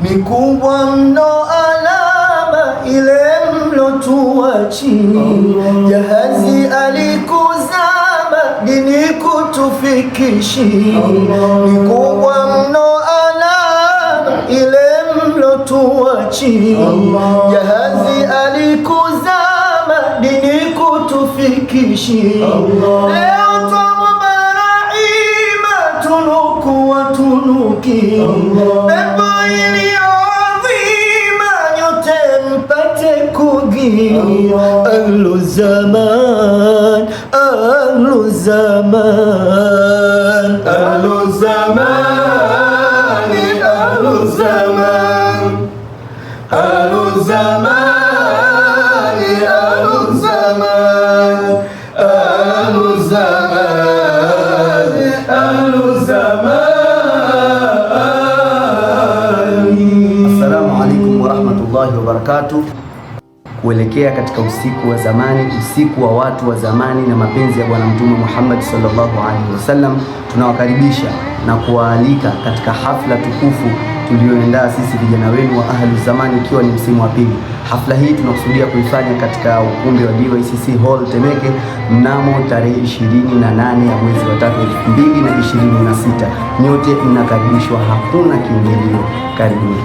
mikubwa mno alama ile mlotuachi. Jahazi alikuzama dini kutufikishi. Mikubwa mno alama ile mlotuachi. Jahazi alikuzama dini kutufikishi. Leo twamubarahima tunuku wa tunuki. Pepo iliyo adhima nyote mpate kugi. Ahlu zaman, ahlu zaman, ahlu zaman, ahlu zaman, ahlu zaman, ahlu zaman, ahlu zaman, ahlu zaman. Assalamu alaikum warahmatullahi wabarakatuh. Kuelekea katika usiku wa zamani, usiku wa watu wa zamani na mapenzi ya Bwana Mtume Muhammad sallallahu alaihi wasallam, tunawakaribisha na kuwaalika katika hafla tukufu tulioandaa sisi vijana wenu wa Ahlu Zamani, ikiwa ni msimu wa pili. Hafla hii tunakusudia kuifanya katika ukumbi wa DYCC Hall Temeke mnamo tarehe 28 ya mwezi wa 3 2026. Nyote mnakaribishwa, hakuna kiingilio. Karibuni.